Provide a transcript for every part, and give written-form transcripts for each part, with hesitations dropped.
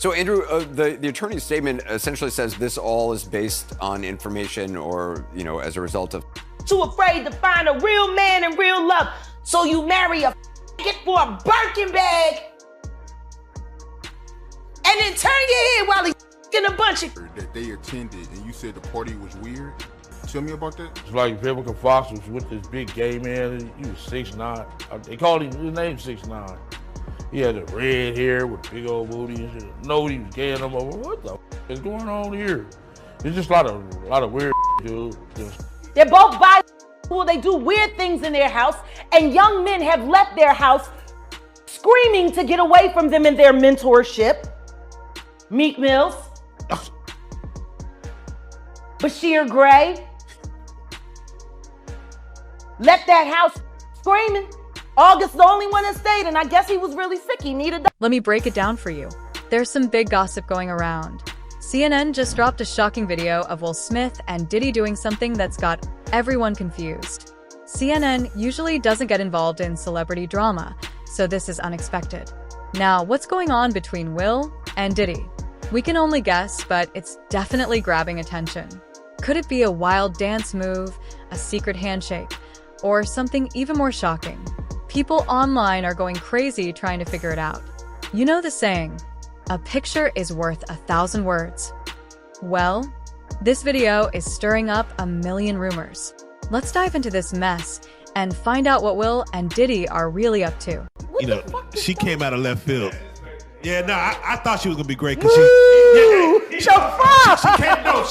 So, Andrew, the attorney's statement essentially says this all is based on information or, as a result of... Too afraid to find a real man and real love. So you marry a get for a Birkin bag and then turn your head while he's in a bunch of... That they attended and you said the party was weird. Tell me about that. It's like Vivica Fox was with this big gay man. He was 6'9". They called him, his name 6'9". He had the red hair with big old booty and shit. Nobody was gay no more. What the is going on here? It's just a lot of weird dude. They're both bisexual. They do weird things in their house, and young men have left their house screaming to get away from them in their mentorship. Meek Mills, Bashir Gray, left that house screaming. August the only one that stayed, and I guess he was really sick. He needed... Let me break it down for you. There's some big gossip going around. CNN just dropped a shocking video of Will Smith and Diddy doing something that's got everyone confused. CNN usually doesn't get involved in celebrity drama, so this is unexpected. Now, what's going on between Will and Diddy? We can only guess, but it's definitely grabbing attention. Could it be a wild dance move, a secret handshake, or something even more shocking? People online are going crazy trying to figure it out. You know the saying, a picture is worth 1,000 words. Well, this video is stirring up a million rumors. Let's dive into this mess and find out what Will and Diddy are really up to. She came out of left field. Yeah, no, I thought she was gonna be great because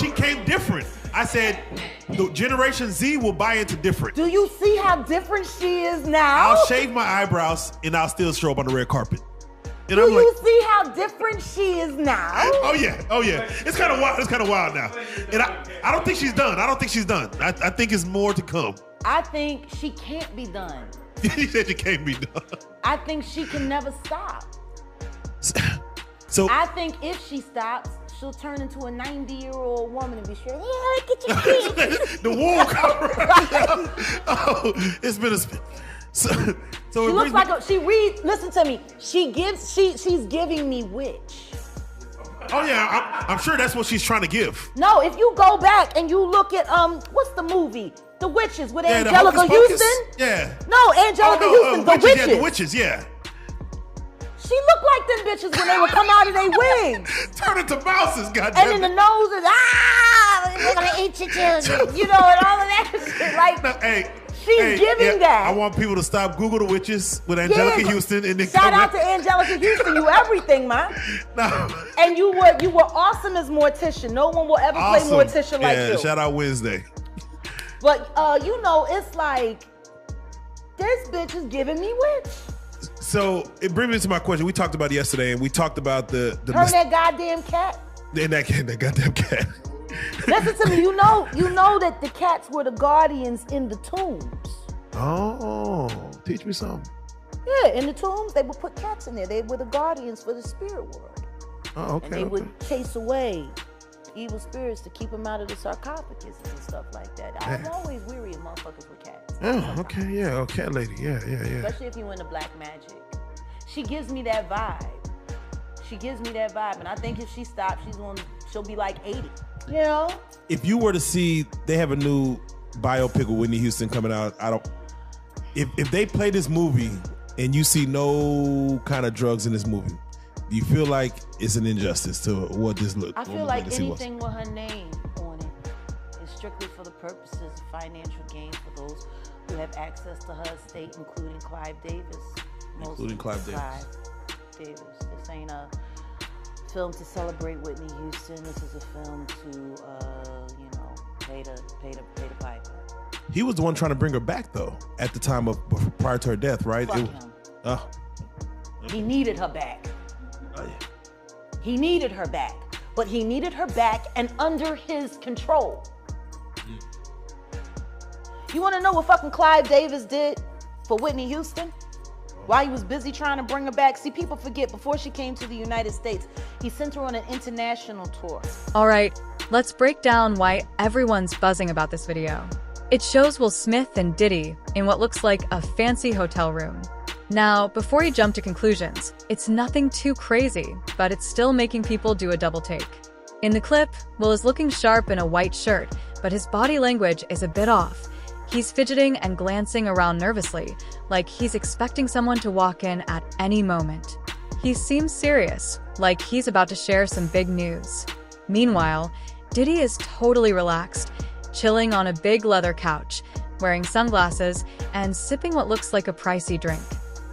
she came different. I said, the Generation Z will buy into different. Do you see how different she is now? I'll shave my eyebrows and I'll still show up on the red carpet. And Do you see how different she is now? Oh yeah. It's kind of wild. It's kind of wild now. And I don't think she's done. I think it's more to come. I think she can't be done. You said she can't be done. I think she can never stop. So I think if she stops, she'll turn into a 90-year-old woman and be sure, yeah, get your feet. The wool cover. Oh, it's been a spin. So she looks like she reads. Listen to me. She's giving me witch. Oh yeah, I'm sure that's what she's trying to give. No, if you go back and you look at what's the movie? The Witches with Angelica the Hocus Pocus. Houston. Yeah. No, Angelica Houston. The Witches. Yeah, the Witches. Yeah. She looked like them bitches when they would come out of their wigs. Turn into mouses, goddamn. And then the nose is they're gonna eat your children, and all of that shit. Like, no, she's giving that. I want people to stop Google the Witches with Angelica Houston and then shout out to Angelica Houston. You everything, man. No. And you were awesome as Morticia. No one will ever play Morticia like you. Shout out Wednesday. But it's like this bitch is giving me witch. So it brings me to my question. We talked about it yesterday, and we talked about the that goddamn cat. And that goddamn cat. Listen to me. You know that the cats were the guardians in the tombs. Oh, teach me something. Yeah, in the tombs, they would put cats in there. They were the guardians for the spirit world. Oh, okay. And they would chase away evil spirits to keep them out of the sarcophagus and stuff like that. I'm always weary of motherfuckers with cats. Oh, okay, yeah, oh, cat lady, yeah. Especially if you into black magic. She gives me that vibe. And I think if she stops, she'll be like 80. You know? If you were to see, they have a new biopic of Whitney Houston coming out. If they play this movie and you see no kind of drugs in this movie, do you feel like it's an injustice to what this look? I feel like anything with her name on it is strictly for the purposes of financial gain for those who have access to her estate, including Clive Davis. Davis. This ain't a film to celebrate Whitney Houston. This is a film to, pay the piper. He was the one trying to bring her back, though, at the time prior to her death, right? Fuck him. He needed her back. Oh, yeah. He needed her back, but he needed her back and under his control. You want to know what fucking Clive Davis did for Whitney Houston? While he was busy trying to bring her back. See, people forget, before she came to the United States, he sent her on an international tour. All right, let's break down why everyone's buzzing about this video. It shows Will Smith and Diddy in what looks like a fancy hotel room. Now, before you jump to conclusions, it's nothing too crazy, but it's still making people do a double take. In the clip, Will is looking sharp in a white shirt, but his body language is a bit off. He's fidgeting and glancing around nervously, like he's expecting someone to walk in at any moment. He seems serious, like he's about to share some big news. Meanwhile, Diddy is totally relaxed, chilling on a big leather couch, wearing sunglasses and sipping what looks like a pricey drink.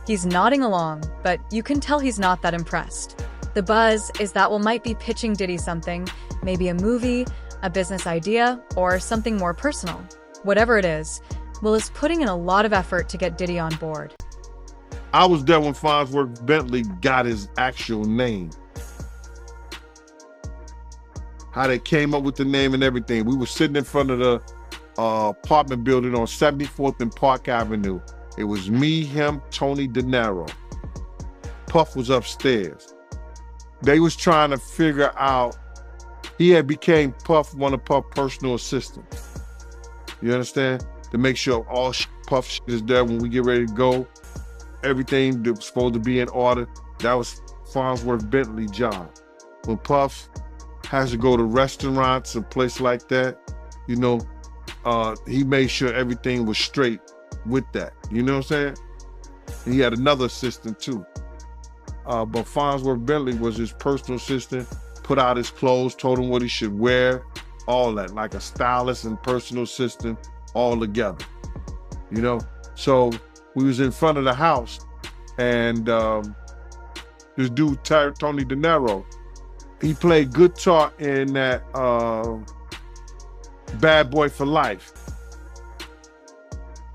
He's nodding along, but you can tell he's not that impressed. The buzz is that Will might be pitching Diddy something, maybe a movie, a business idea, or something more personal. Whatever it is, Will is putting in a lot of effort to get Diddy on board. I was there when Farnsworth Bentley got his actual name. How they came up with the name and everything. We were sitting in front of the apartment building on 74th and Park Avenue. It was me, him, Tony De Niro. Puff was upstairs. They was trying to figure out, he had became Puff, one of Puff's personal assistants. You understand? To make sure all Puff shit is there when we get ready to go. Everything that was supposed to be in order. That was Farnsworth Bentley's job. When Puff has to go to restaurants and places like that, you know, he made sure everything was straight with that. You know what I'm saying? And he had another assistant too. But Farnsworth Bentley was his personal assistant, put out his clothes, told him what he should wear, all that, like a stylist and personal assistant all together, you know? So we was in front of the house and this dude, Tony De Niro, he played guitar in that Bad Boy for Life.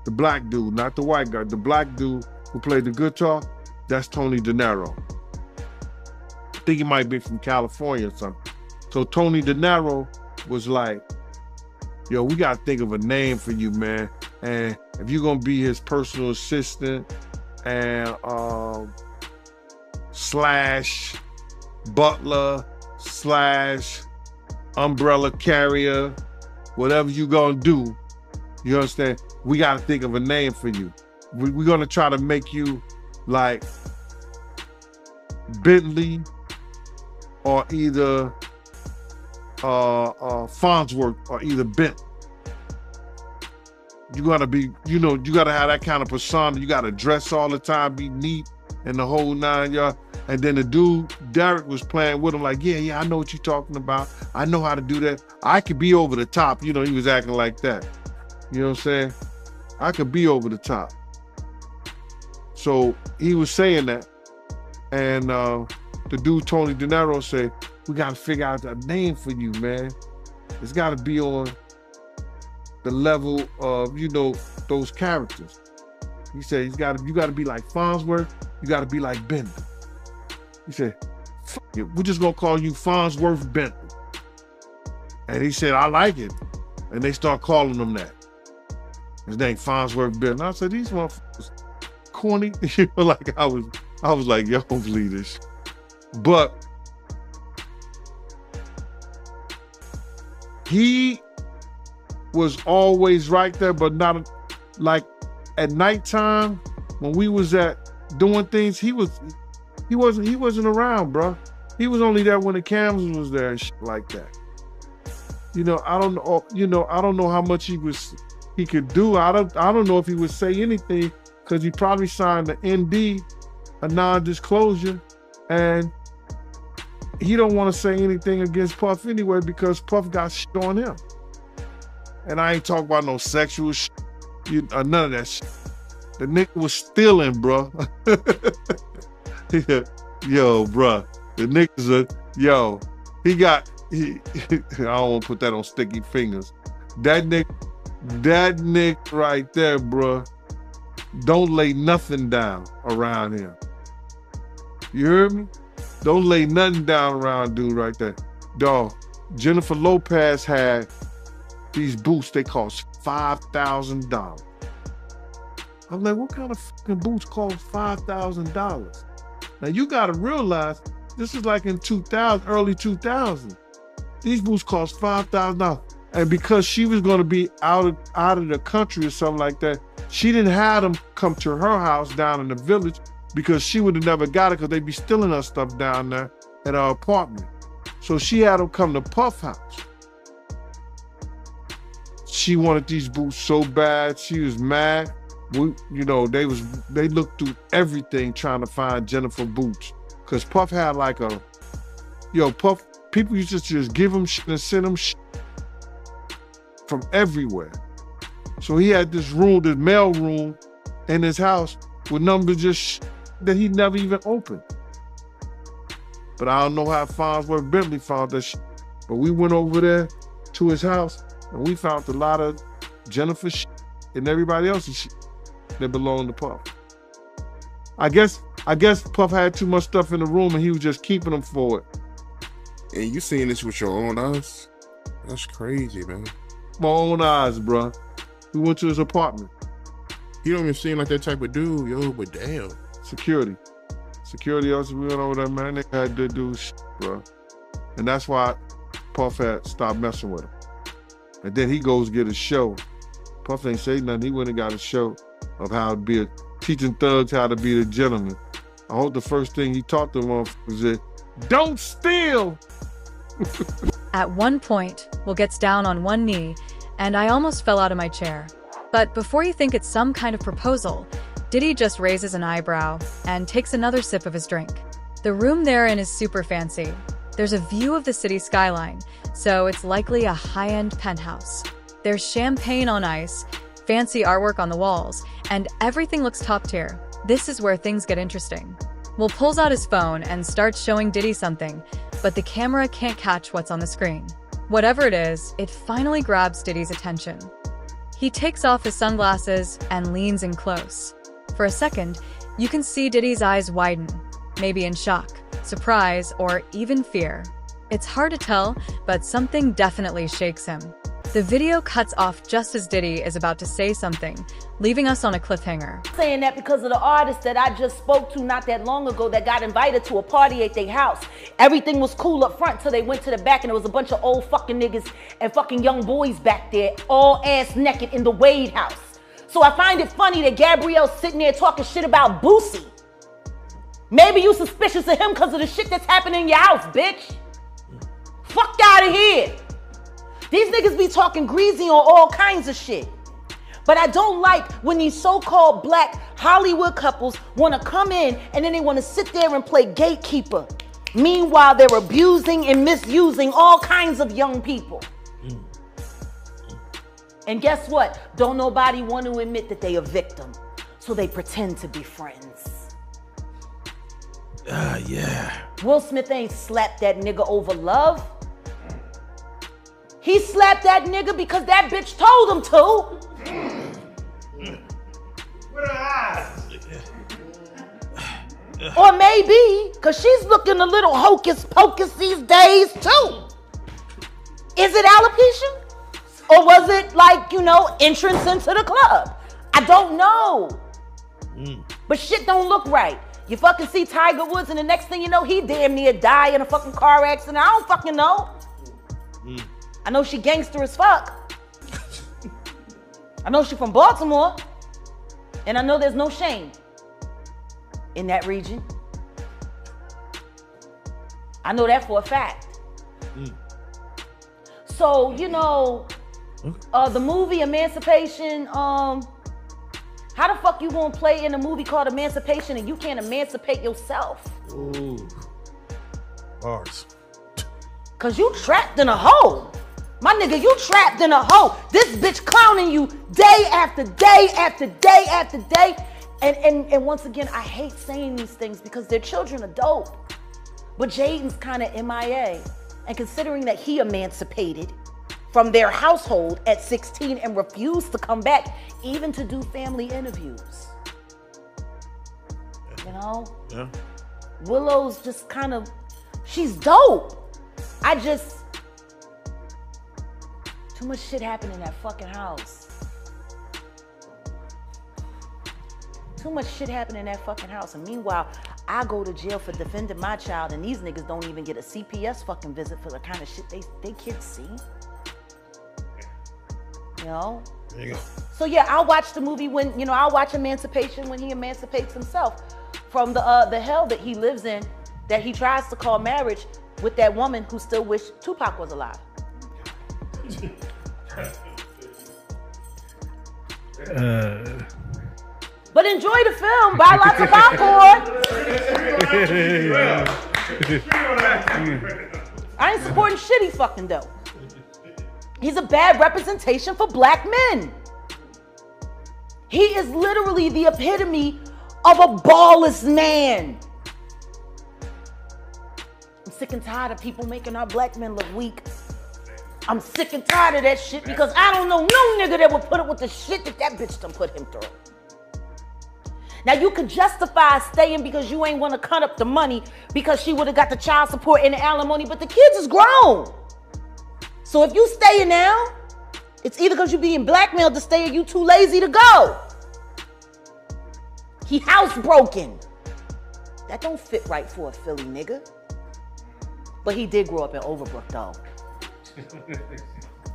The black dude, not the white guy, the black dude who played the guitar, that's Tony De Niro. I think he might be from California or something. So Tony De Niro was like, yo, we gotta think of a name for you, man. And if you're gonna be his personal assistant and slash butler slash umbrella carrier, whatever you gonna do, you understand? We gotta think of a name for you. We're gonna try to make you like Bentley or either Farnsworth or either Bent. You gotta be, you know, you gotta have that kind of persona. You gotta dress all the time, be neat and the whole 9 yards. And then the dude, Derek, was playing with him like, yeah, I know what you're talking about. I know how to do that. I could be over the top. You know, he was acting like that. You know what I'm saying? I could be over the top. So he was saying that. And the dude, Tony De Niro, said, we gotta figure out a name for you, man. It's gotta be on the level of, you know, those characters. He said, you gotta be like Farnsworth, you gotta be like Bentley. He said, fuck it, we're just gonna call you Farnsworth Bentley. And he said, I like it. And they start calling him that. His name Farnsworth Bentley. And I said, these motherfuckers corny. You know, like I was like, yo, believe this. But he was always right there, but not like at nighttime when we was at doing things, he wasn't around, bro. He was only there when the cameras was there and shit like that. You know, I don't know how much he could do. I don't know if he would say anything because he probably signed the ND, a non-disclosure, and he don't want to say anything against Puff anyway because Puff got shit on him. And I ain't talking about no sexual shit, none of that shit. The nigga was stealing, bro. Yo, bro. The niggas I don't want to put that on sticky fingers. That nigga right there, bro, don't lay nothing down around him. You heard me? Don't lay nothing down around dude right there. Dog, Jennifer Lopez had these boots, they cost $5,000. I'm like, what kind of fucking boots cost $5,000? Now you gotta realize, this is like in 2000, early 2000. These boots cost $5,000. And because she was gonna be out of the country or something like that, she didn't have them come to her house down in the village because she would have never got it because they'd be stealing her stuff down there at her apartment. So she had them come to Puff house. She wanted these boots so bad, she was mad. They looked through everything trying to find Jennifer boots. Cause Puff had like Puff, people used to just give him shit and send him shit from everywhere. So he had this room, this mail room in his house with numbers just that he never even opened. But I don't know how Farnsworth Bentley found that shit. But we went over there to his house and we found a lot of Jennifer shit and everybody else's shit that belonged to Puff. I guess Puff had too much stuff in the room and he was just keeping them for it. And you seen this with your own eyes? That's crazy, man. My own eyes, bro. We went to his apartment. He don't even seem like that type of dude, yo, but damn. Security also, we went over there, man. They had to do shit, bro. And that's why Puff had stopped messing with him. And then he goes get a show. Puff ain't say nothing. He went and got a show of how to be teaching thugs how to be the gentleman. I hope the first thing he taught them was that, don't steal. At one point, Will gets down on one knee, and I almost fell out of my chair. But before you think it's some kind of proposal, Diddy just raises an eyebrow and takes another sip of his drink. The room they're in is super fancy. There's a view of the city skyline, so it's likely a high-end penthouse. There's champagne on ice, fancy artwork on the walls, and everything looks top tier. This is where things get interesting. Will pulls out his phone and starts showing Diddy something, but the camera can't catch what's on the screen. Whatever it is, it finally grabs Diddy's attention. He takes off his sunglasses and leans in close. For a second, you can see Diddy's eyes widen, maybe in shock, surprise, or even fear. It's hard to tell, but something definitely shakes him. The video cuts off just as Diddy is about to say something, leaving us on a cliffhanger. Saying that because of the artist that I just spoke to not that long ago that got invited to a party at their house. Everything was cool up front till they went to the back and there was a bunch of old fucking niggas and fucking young boys back there, all ass naked in the Wade house. So I find it funny that Gabrielle's sitting there talking shit about Boosie. Maybe you suspicious of him because of the shit that's happening in your house, bitch. Fuck out of here. These niggas be talking greasy on all kinds of shit. But I don't like when these so-called black Hollywood couples want to come in and then they want to sit there and play gatekeeper. Meanwhile, they're abusing and misusing all kinds of young people. And guess what? Don't nobody want to admit that they a victim. So they pretend to be friends. Yeah. Will Smith ain't slapped that nigga over love. He slapped that nigga because that bitch told him to. With her eyes. Or maybe because she's looking a little hocus pocus these days too. Is it alopecia? Or was it like, entrance into the club? I don't know. But shit don't look right. You fucking see Tiger Woods and the next thing you know, he damn near die in a fucking car accident. I don't fucking know. I know she gangster as fuck. I know she from Baltimore. And I know there's no shame in that region. I know that for a fact. So, the movie Emancipation, how the fuck you gonna play in a movie called Emancipation and you can't emancipate yourself? Ooh. Bars. Cause you trapped in a hole. My nigga, you trapped in a hole. This bitch clowning you day after day after day after day. And once again, I hate saying these things because their children are dope. But Jaden's kind of MIA. And considering that he emancipated from their household at 16 and refused to come back even to do family interviews. Yeah. Willow's just kind of, she's dope. Too much shit happened in that fucking house. Too much shit happened in that fucking house. And meanwhile, I go to jail for defending my child and these niggas don't even get a CPS fucking visit for the kind of shit they kids see. You know? There you go. So yeah, I'll watch the movie when, you know, I'll watch Emancipation when he emancipates himself from the hell that he lives in, that he tries to call marriage with that woman who still wished Tupac was alive. But enjoy the film, buy lots of popcorn. I ain't supporting shit he fucking do. He's a bad representation for black men. He is literally the epitome of a ballless man. I'm sick and tired of people making our black men look weak. I'm sick and tired of that shit because I don't know no nigga that would put up with the shit that bitch done put him through. Now you could justify staying because you ain't want to cut up the money because she would have got the child support and the alimony, but the kids is grown. So if you staying now, it's either because you being blackmailed to stay or you too lazy to go. He housebroken. That don't fit right for a Philly nigga. But he did grow up in Overbrook though.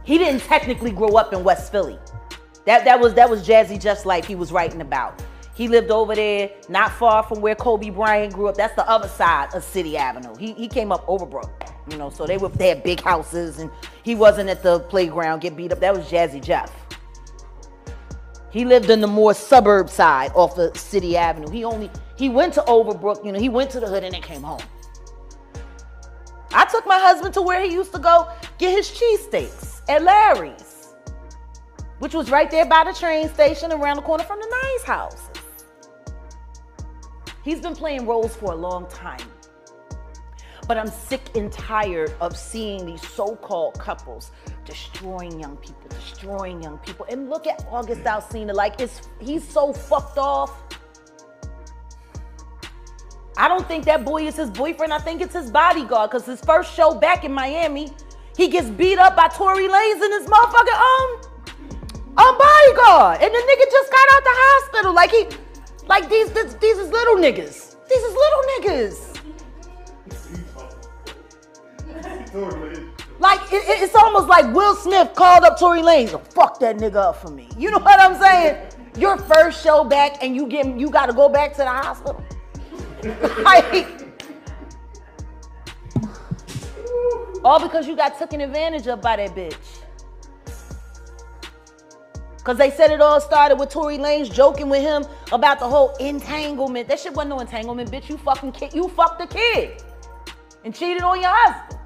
He didn't technically grow up in West Philly. That was Jazzy Jeff's life he was writing about. He lived over there, not far from where Kobe Bryant grew up. That's the other side of City Avenue. He came up Overbrook, you know, so they had big houses and he wasn't at the playground get beat up. That was Jazzy Jeff. He lived in the more suburb side off of City Avenue. He went to Overbrook, you know, he went to the hood and then came home. I took my husband to where he used to go get his cheesesteaks at Larry's, which was right there by the train station around the corner from the nice houses. He's been playing roles for a long time. But I'm sick and tired of seeing these so-called couples destroying young people. And look at August Alsina, like he's so fucked off. I don't think that boy is his boyfriend. I think it's his bodyguard, because his first show back in Miami, he gets beat up by Tory Lanez and his motherfucking bodyguard. And the nigga just got out the hospital. Like these is little niggas. These is little niggas. Like it's almost like Will Smith called up Tory Lanez. Fuck that nigga up for me. You know what I'm saying? Your first show back and you got to go back to the hospital. Like, all because you got taken advantage of by that bitch. Because they said it all started with Tory Lanez joking with him about the whole entanglement. That shit wasn't no entanglement, bitch. You fucked the kid and cheated on your husband.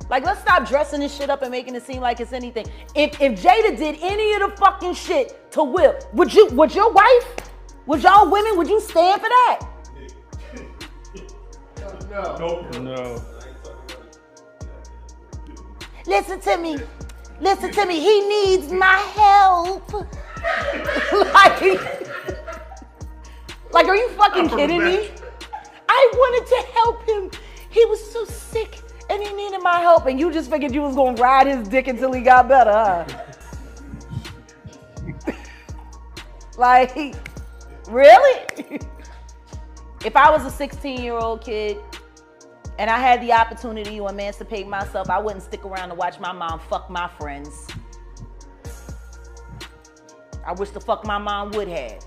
Like, let's stop dressing this shit up and making it seem like it's anything. If Jada did any of the fucking shit to Will, would your wife, would y'all women, would you stand for that? No. Listen to me. He needs my help. like, are you fucking kidding me? I wanted to help him. He was so sick and he needed my help. And you just figured you was gonna ride his dick until he got better, huh? Like, really? If I was a 16-year-old kid and I had the opportunity to emancipate myself, I wouldn't stick around to watch my mom fuck my friends. I wish the fuck my mom would have.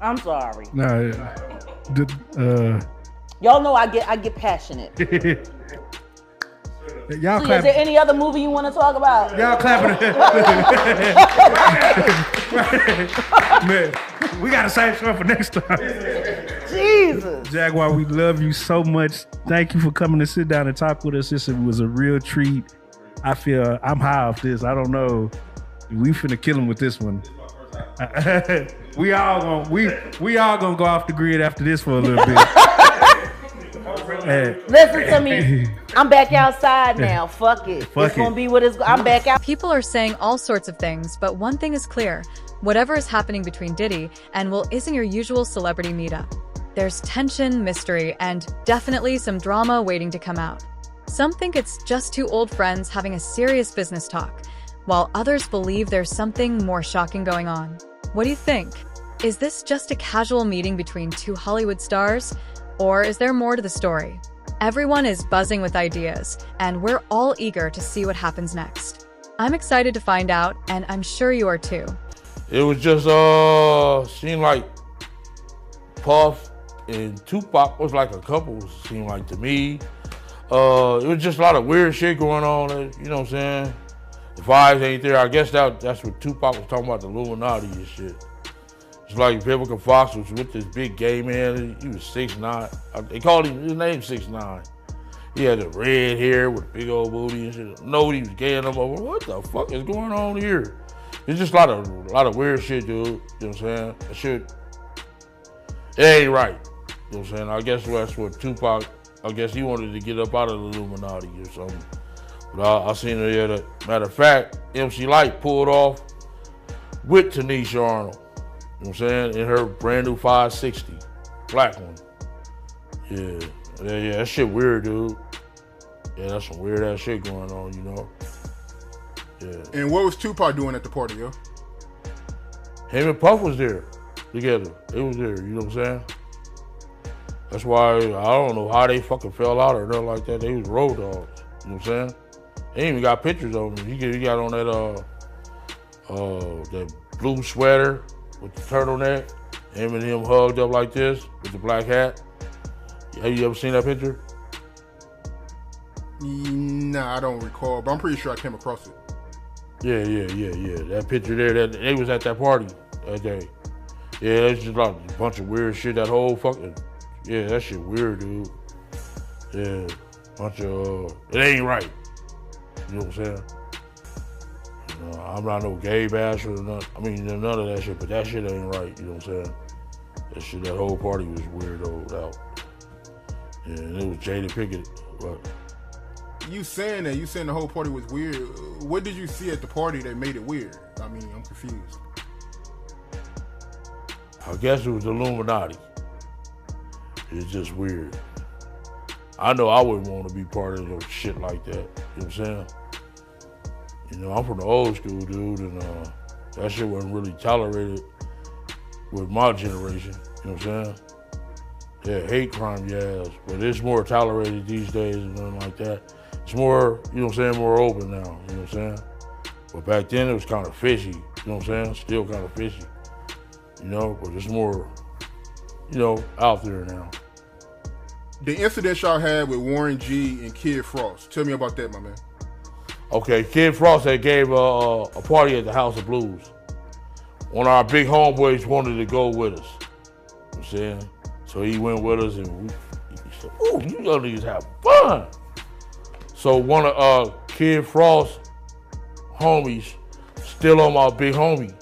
I'm sorry. Y'all know I get passionate. Y'all So clap. is there any other movie you want to talk about? Y'all clapping. Man, we gotta save some for next time. Jesus. Jaguar, we love you so much. Thank you for coming to sit down and talk with us. This was a real treat. I feel I'm high off this. I don't know. We finna kill him with this one. we all gonna go off the grid after this for a little bit. Listen to me. I'm back outside now. Fuck it. It's gonna be what it's. I'm back out. People are saying all sorts of things, but one thing is clear. Whatever is happening between Diddy and Will isn't your usual celebrity meetup. There's tension, mystery, and definitely some drama waiting to come out. Some think it's just two old friends having a serious business talk, while others believe there's something more shocking going on. What do you think? Is this just a casual meeting between two Hollywood stars? Or is there more to the story? Everyone is buzzing with ideas, and we're all eager to see what happens next. I'm excited to find out, and I'm sure you are too. It was just, seemed like Puff and Tupac was like a couple, seemed like to me. It was just a lot of weird shit going on, you know what I'm saying? The vibes ain't there. I guess that's what Tupac was talking about, the Illuminati and shit. It's like Vivica Fox was with this big gay man. He was 6'9". They called him, his name 6'9". He had the red hair with big old booty and shit. No, he was gay and I'm like, what the fuck is going on here? It's just a lot of weird shit, dude. You know what I'm saying? That shit, it ain't right. You know what I'm saying? I guess that's what Tupac, I guess he wanted to get up out of the Illuminati or something. But I seen it here. Matter of fact, MC Lyte pulled off with Tanisha Arnold. You know what I'm saying? In her brand new 560, black one. Yeah, that shit weird, dude. Yeah, that's some weird ass shit going on, you know? Yeah. And what was Tupac doing at the party, yo? Him and Puff was there together. They was there, you know what I'm saying? That's why I don't know how they fucking fell out or nothing like that. They was road dogs, you know what I'm saying? They even got pictures of him. He got on that blue sweater with the turtleneck. Him and him hugged up like this with the black hat. Have you ever seen that picture? Nah, I don't recall, but I'm pretty sure I came across it. Yeah. That picture there, they was at that party that day. Yeah, it's just like a bunch of weird shit. That whole fucking, yeah, that shit weird, dude. Yeah, bunch of, it ain't right. You know what I'm saying? I'm not no gay basher or nothing. I mean, none of that shit, but that shit ain't right. You know what I'm saying? That whole party was weirdoed out. Yeah, and it was Jada Pinkett. But you saying the whole party was weird. What did you see at the party that made it weird? I mean, I'm confused. I guess it was the Illuminati. It's just weird. I know I wouldn't want to be part of no shit like that. You know what I'm saying? You know, I'm from the old school, dude, and that shit wasn't really tolerated with my generation. You know what I'm saying? Yeah, hate crime, yes, but it's more tolerated these days and nothing like that. It's more, you know what I'm saying, more open now, you know what I'm saying? But back then it was kind of fishy, you know what I'm saying? Still kind of fishy, you know, but it's more, you know, out there now. The incident y'all had with Warren G and Kid Frost, tell me about that, my man. Okay, Kid Frost had gave a party at the House of Blues. One of our big homeboys wanted to go with us, you know what I'm saying? So he went with us and he said, ooh, you young niggas have fun. So one of Kid Frost's homies still on my big homie.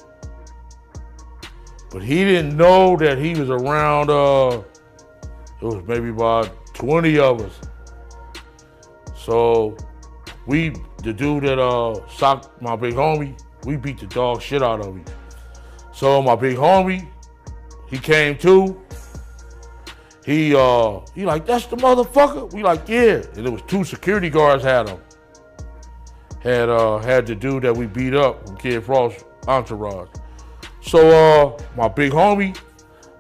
But he didn't know that he was around, it was maybe about 20 of us. So the dude that socked my big homie, we beat the dog shit out of him. So my big homie, he came too. He like, that's the motherfucker? We like, yeah. And there was 2 security guards had him. Had the dude that we beat up from Kid Frost entourage. So my big homie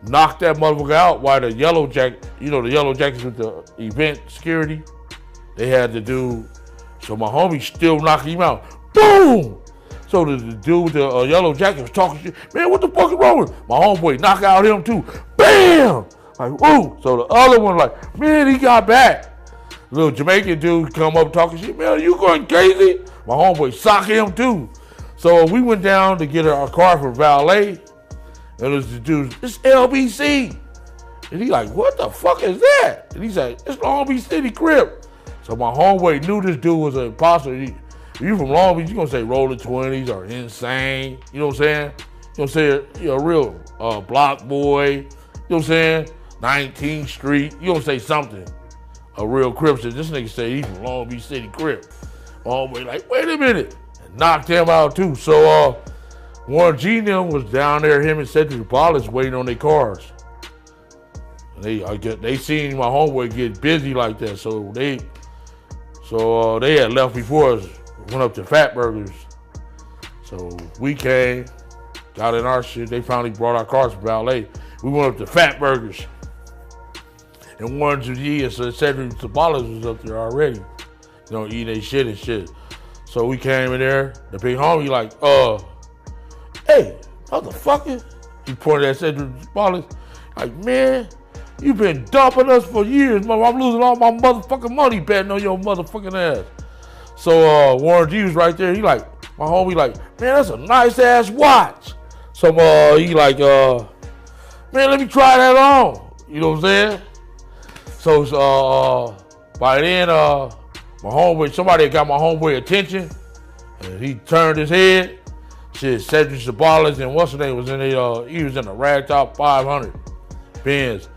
knocked that motherfucker out while the yellow jacket, you know, the yellow jackets with the event security, they had the dude. So my homie still knocked him out. Boom! So the dude with the yellow jacket was talking shit. Man, what the fuck is wrong with him? My homeboy knocked out him too. Bam! Like, woo! So the other one like, man, he got back. Little Jamaican dude come up talking shit. Man, are you going crazy? My homeboy socked him too. So we went down to get our car for valet. And it was the dude, it's LBC. And he like, what the fuck is that? And he said, it's Long Beach City Crip. So my homeboy knew this dude was an imposter. If you from Long Beach, you gonna say Rolling 20s or Insane. You know what I'm saying? You gonna say, you know, real block boy. You know what I'm saying? 19th Street. You gonna say something. A real Crip. So this nigga say he from Long Beach City Crip. My homeboy like, wait a minute. And knocked him out too. So Warren G and them was down there, him and Cedric Wallace waiting on their cars. And they seen my homeboy get busy like that. So they had left before us, went up to Fat Burgers. So we came, got in our shit. They finally brought our cars to valet. We went up to Fat Burgers. and Warren G and Cedric Sabalas was up there already, eating their shit and shit. So we came in there, the big homie like, hey, motherfucker. He pointed at Cedric Sabalas, like, man, you been dumping us for years, mother. I'm losing all my motherfucking money betting on your motherfucking ass. So Warren G was right there. He like, my homie like, man, that's a nice ass watch. So he like, man, let me try that on. You know what I'm saying? So by then, somebody got my homeboy attention, and he turned his head. Shit, Cedric Sabalas and what's his name was in the, he was in the ragtop 500 Benz.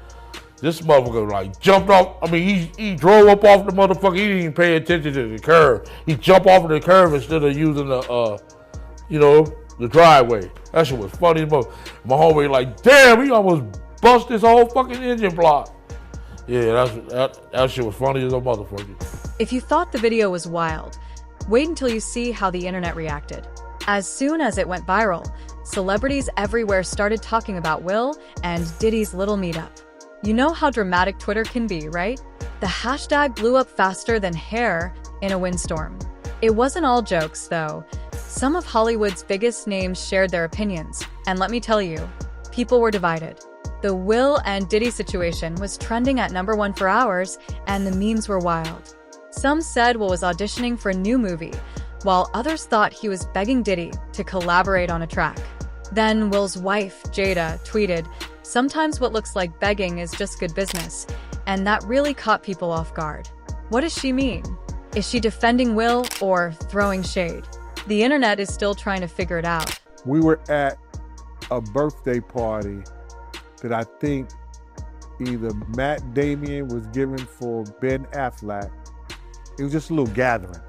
This motherfucker like jumped off. I mean, he drove up off the motherfucker. He didn't even pay attention to the curve. He jumped off of the curve instead of using the, the driveway. That shit was funny as fuck. My homie like, damn, he almost bust his whole fucking engine block. Yeah, that shit was funny as a motherfucker. If you thought the video was wild, wait until you see how the internet reacted. As soon as it went viral, celebrities everywhere started talking about Will and Diddy's little meetup. You know how dramatic Twitter can be, right? The hashtag blew up faster than hair in a windstorm. It wasn't all jokes, though. Some of Hollywood's biggest names shared their opinions, and let me tell you, people were divided. The Will and Diddy situation was trending at #1 for hours, and the memes were wild. Some said Will was auditioning for a new movie, while others thought he was begging Diddy to collaborate on a track. Then Will's wife, Jada, tweeted, "Sometimes what looks like begging is just good business," and that really caught people off guard. What does she mean? Is she defending Will or throwing shade? The internet is still trying to figure it out. We were at a birthday party that I think either Matt Damon was giving for Ben Affleck. It was just a little gathering.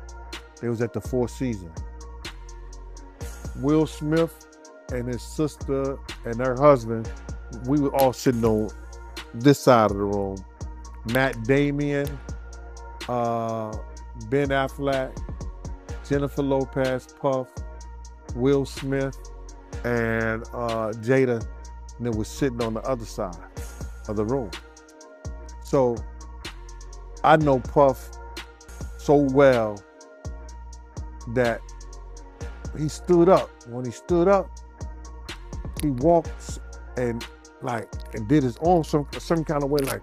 It was at the Four Seasons. Will Smith and his sister and her husband, we were all sitting on this side of the room. Matt Damon, Ben Affleck, Jennifer Lopez, Puff, Will Smith, and Jada, and it was sitting on the other side of the room. So I know Puff so well that he stood up. When he stood up, he walked and did his own some kind of way, like,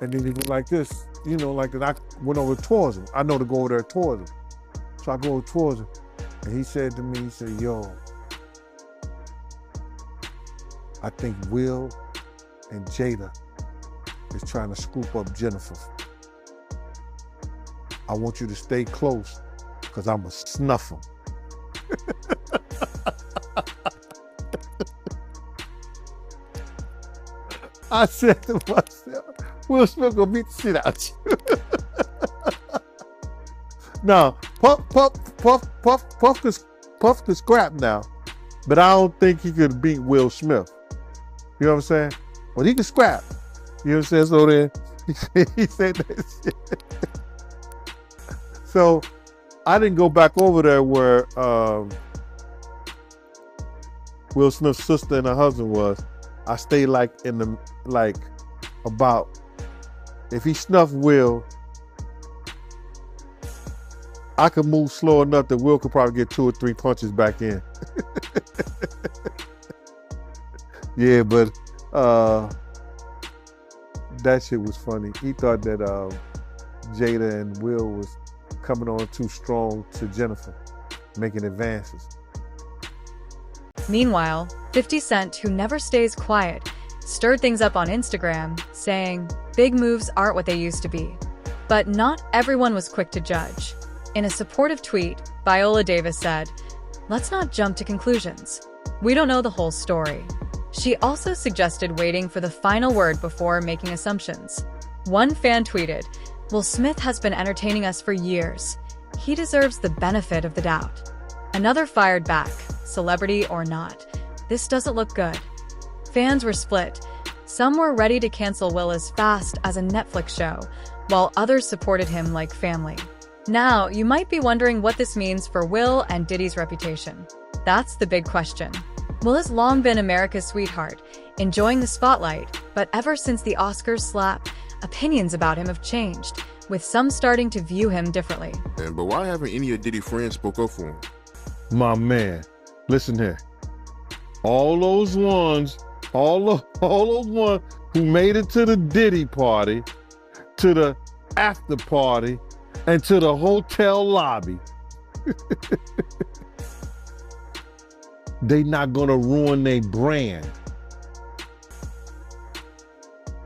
and then he went like this, like that. I went over towards him. I know to go over there towards him. So I go towards him, and he said to me, he said, "Yo, I think Will and Jada is trying to scoop up Jennifer. I want you to stay close, because I'm going to snuff him." I said to myself, Will Smith gonna beat the shit out you. Now, Puff could scrap now, but I don't think he could beat Will Smith. You know what I'm saying? Well, he could scrap. You know what I'm saying? So then he said that shit. So I didn't go back over there where Will Smith's sister and her husband was. I stayed about, if he snuffed Will, I could move slow enough that Will could probably get 2 or 3 punches back in. Yeah, but that shit was funny. He thought that Jada and Will was coming on too strong to Jennifer, making advances. Meanwhile, 50 Cent, who never stays quiet, stirred things up on Instagram, saying, "Big moves aren't what they used to be." But not everyone was quick to judge. In a supportive tweet, Viola Davis said, "Let's not jump to conclusions. We don't know the whole story." She also suggested waiting for the final word before making assumptions. One fan tweeted, "Will Smith has been entertaining us for years. He deserves the benefit of the doubt." Another fired back, "Celebrity or not, this doesn't look good." Fans were split. Some were ready to cancel Will as fast as a Netflix show, while others supported him like family. Now, you might be wondering what this means for Will and Diddy's reputation. That's the big question. Will has long been America's sweetheart, enjoying the spotlight, but ever since the Oscars slap, opinions about him have changed, with some starting to view him differently. But why haven't any of Diddy friends spoke up for him? My man, listen here. All those ones who made it to the Diddy party, to the after party, and to the hotel lobby, they not gonna ruin their brand.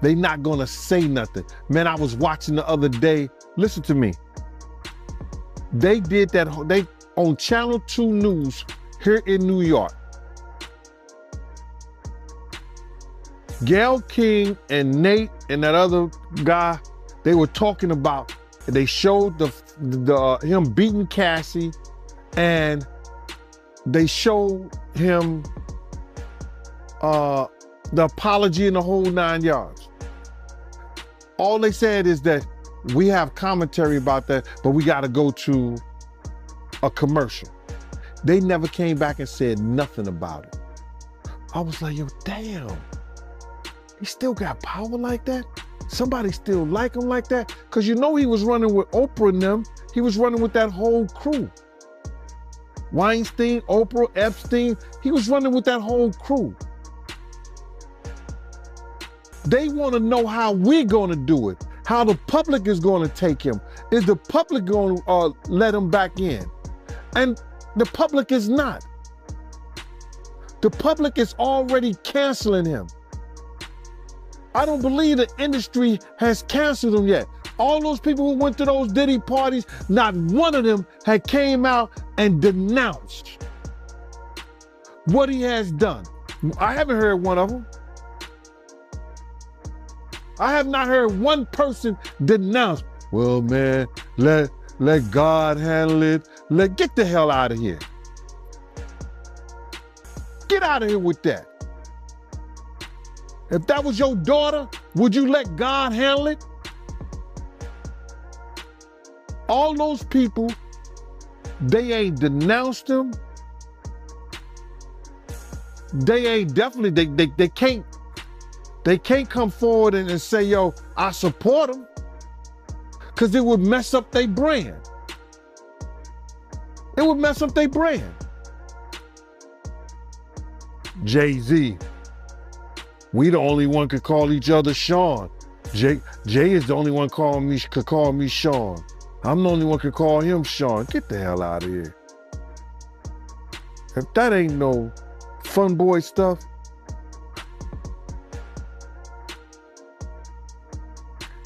They not gonna say nothing. Man, I was watching the other day. Listen to me. They did that, they on Channel 2 News here in New York. Gayle King and Nate and that other guy, they were talking about, they showed him beating Cassie, and they showed him the apology in the whole 9 yards. All they said is that we have commentary about that, but we got to go to a commercial. They never came back and said nothing about it. I was like, yo, damn. He still got power like that? Somebody still like him like that? Because you know he was running with Oprah and them. He was running with that whole crew. Weinstein, Oprah, Epstein. He was running with that whole crew. They want to know how we're going to do it, how the public is going to take him. Is the public going to let him back in? And the public is not. The public is already canceling him. I don't believe the industry has canceled him yet. All those people who went to those Diddy parties, not one of them had came out and denounced what he has done. I haven't heard one of them. I have not heard one person denounce, well, man, let God handle it. Get the hell out of here. Get out of here with that. If that was your daughter, would you let God handle it? All those people, they ain't denounced him. They ain't definitely, they can't come forward and say, yo, I support him. Because it would mess up their brand. It would mess up their brand. Jay-Z. We the only one could call each other Sean. Jay is the only one could call me Sean. I'm the only one could call him Sean. Get the hell out of here. If that ain't no fun boy stuff.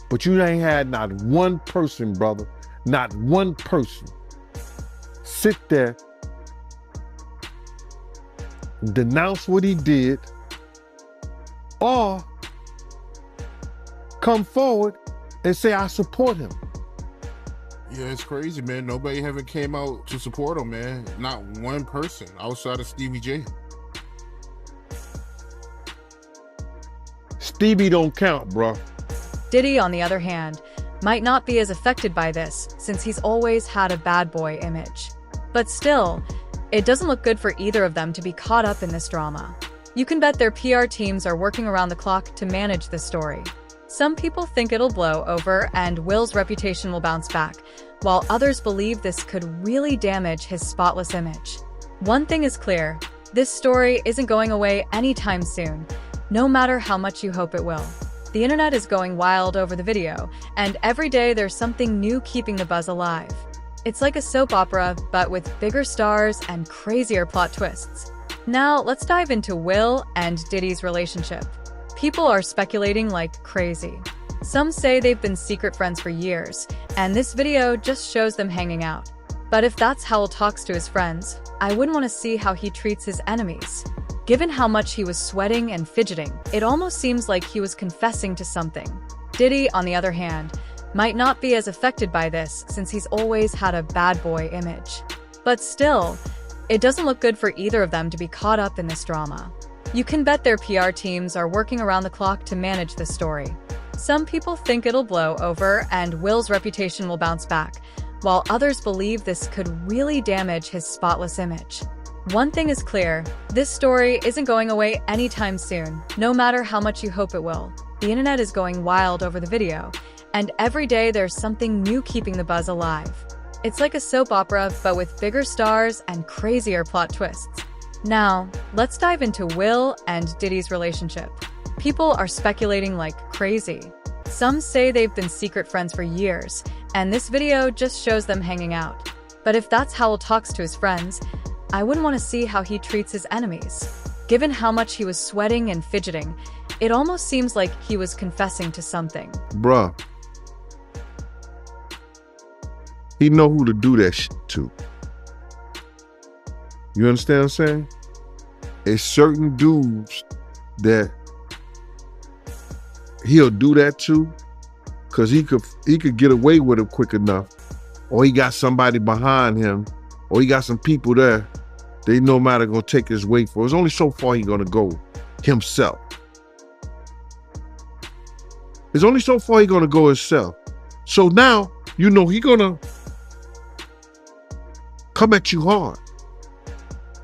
But you ain't had not one person, brother, not one person sit there, denounce what he did, or come forward and say, I support him. Yeah, it's crazy, man. Nobody haven't came out to support him, man. Not one person outside of Stevie J. Stevie don't count, bro. Diddy, on the other hand, might not be as affected by this since he's always had a bad boy image. But still, it doesn't look good for either of them to be caught up in this drama. You can bet their PR teams are working around the clock to manage this story. Some people think it'll blow over and Will's reputation will bounce back, while others believe this could really damage his spotless image. One thing is clear, this story isn't going away anytime soon, no matter how much you hope it will. The internet is going wild over the video, and every day there's something new keeping the buzz alive. It's like a soap opera, but with bigger stars and crazier plot twists. Now, let's dive into Will and Diddy's relationship. People are speculating like crazy. Some say they've been secret friends for years, and this video just shows them hanging out. But if that's how Will talks to his friends, I wouldn't want to see how he treats his enemies. Given how much he was sweating and fidgeting, it almost seems like he was confessing to something. Diddy, on the other hand, might not be as affected by this since he's always had a bad boy image. But still, it doesn't look good for either of them to be caught up in this drama. You can bet their PR teams are working around the clock to manage this story. Some people think it'll blow over and Will's reputation will bounce back, while others believe this could really damage his spotless image. One thing is clear, this story isn't going away anytime soon, no matter how much you hope it will. The internet is going wild over the video, and every day there's something new keeping the buzz alive. It's like a soap opera, but with bigger stars and crazier plot twists. Now, let's dive into Will and Diddy's relationship. People are speculating like crazy. Some say they've been secret friends for years, and this video just shows them hanging out. But if that's how Will talks to his friends, I wouldn't want to see how he treats his enemies. Given how much he was sweating and fidgeting, it almost seems like he was confessing to something. Bruh. He know who to do that shit to. You understand what I'm saying? It's certain dudes that he'll do that to because he could get away with it quick enough, or he got somebody behind him, or he got some people there. They no matter gonna take his weight for. It's only so far he gonna go himself. It's only so far he gonna go himself. So now you know he gonna come at you hard,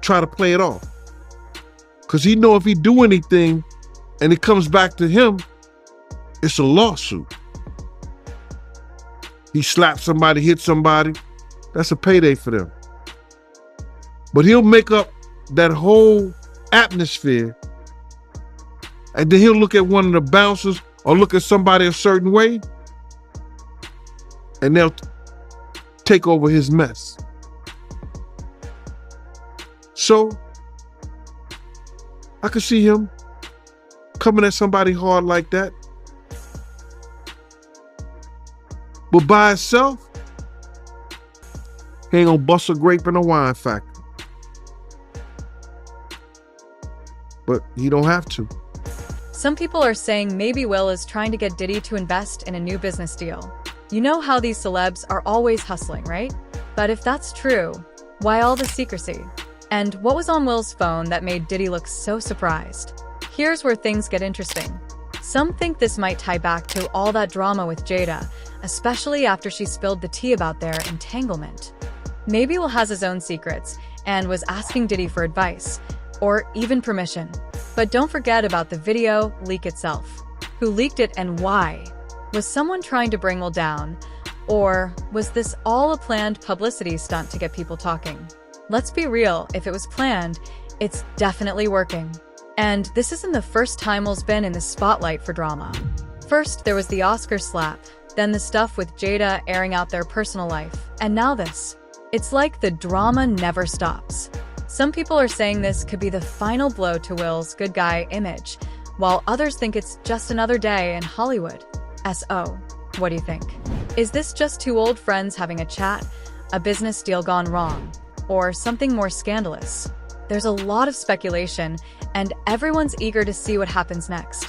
try to play it off, because he know if he do anything and it comes back to him, it's a lawsuit. He slapped somebody, hit somebody, that's a payday for them. But he'll make up that whole atmosphere, and then he'll look at one of the bouncers or look at somebody a certain way, and they'll take over his mess. So I could see him coming at somebody hard like that. But by himself, he ain't gonna bust a grape in a wine factory. But he don't have to. Some people are saying maybe Will is trying to get Diddy to invest in a new business deal. You know how these celebs are always hustling, right? But if that's true, why all the secrecy? And what was on Will's phone that made Diddy look so surprised? Here's where things get interesting. Some think this might tie back to all that drama with Jada, especially after she spilled the tea about their entanglement. Maybe Will has his own secrets and was asking Diddy for advice, or even permission. But don't forget about the video leak itself. Who leaked it and why? Was someone trying to bring Will down? Or was this all a planned publicity stunt to get people talking? Let's be real, if it was planned, it's definitely working. And this isn't the first time Will's been in the spotlight for drama. First, there was the Oscar slap, then the stuff with Jada airing out their personal life, and now this. It's like the drama never stops. Some people are saying this could be the final blow to Will's good guy image, while others think it's just another day in Hollywood. S.O. What do you think? Is this just two old friends having a chat, a business deal gone wrong, or something more scandalous? There's a lot of speculation, and everyone's eager to see what happens next.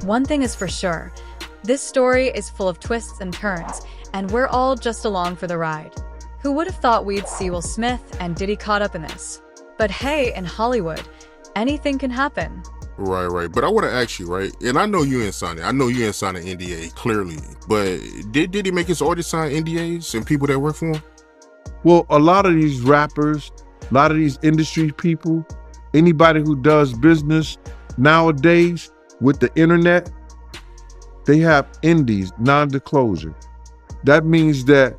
One thing is for sure, this story is full of twists and turns, and we're all just along for the ride. Who would have thought we'd see Will Smith and Diddy caught up in this? But hey, in Hollywood, anything can happen. Right. But I want to ask you, right? And I know you ain't signed it. I know you ain't signed an NDA, clearly. But did he make his artists sign NDAs and people that work for him? Well, a lot of these rappers, a lot of these industry people, anybody who does business nowadays with the internet, they have NDAs, non-disclosure. That means that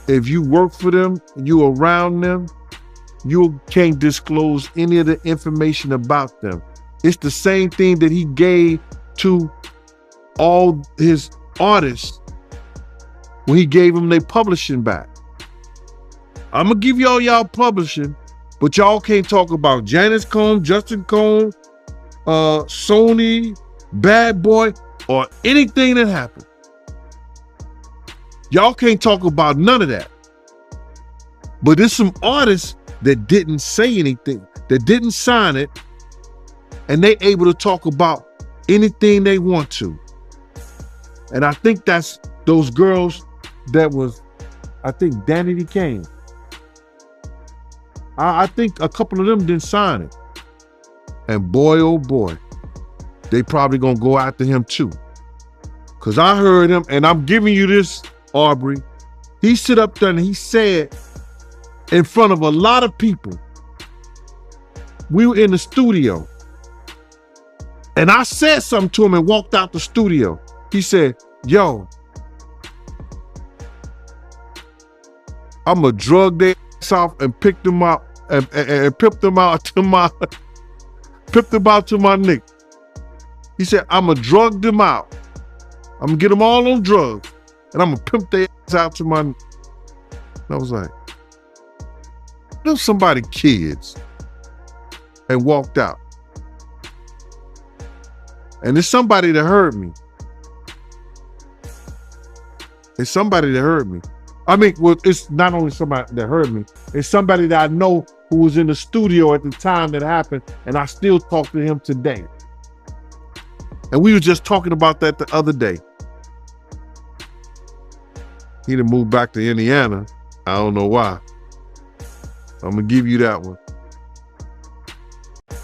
if you work for them, you around them, you can't disclose any of the information about them. It's the same thing that he gave to all his artists when he gave them their publishing back. I'm gonna give y'all publishing, but y'all can't talk about Janice Combs, Justin Combs, Sony, Bad Boy, or anything that happened. Y'all can't talk about none of that. But there's some artists that didn't say anything, that didn't sign it, and they able to talk about anything they want to. And I think that's those girls that was, I think Danity Kane. I think a couple of them didn't sign it. And boy, oh boy, they probably gonna go after him too. Cause I heard him, and I'm giving you this, Aubrey. He stood up there and he said in front of a lot of people We were in the studio. And I said something to him and walked out the studio. He said, yo, I'm going to drug their ass off and pick them out and pimp them out to my nigga. He said, I'm going to drug them out. I'm going to get them all on drugs. And I'm going to pimp their ass out to my nigga. And I was like, them somebody kids. And walked out. And it's somebody that heard me. It's somebody that heard me. I mean, well, it's not only somebody that heard me, it's somebody that I know who was in the studio at the time that happened, and I still talk to him today. And we were just talking about that the other day. He done moved back to Indiana. I don't know why. I'm gonna give you that one.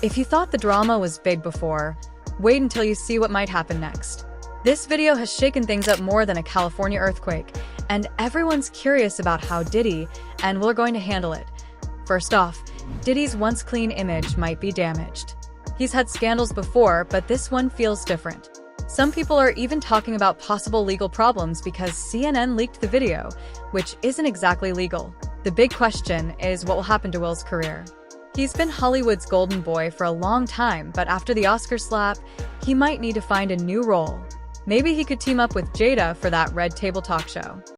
If you thought the drama was big before, wait until you see what might happen next. This video has shaken things up more than a California earthquake, and everyone's curious about how Diddy and Will are going to handle it. First off, Diddy's once clean image might be damaged. He's had scandals before, but this one feels different. Some people are even talking about possible legal problems because CNN leaked the video, which isn't exactly legal. The big question is what will happen to Will's career. He's been Hollywood's golden boy for a long time, but after the Oscar slap, he might need to find a new role. Maybe he could team up with Jada for that Red Table Talk show.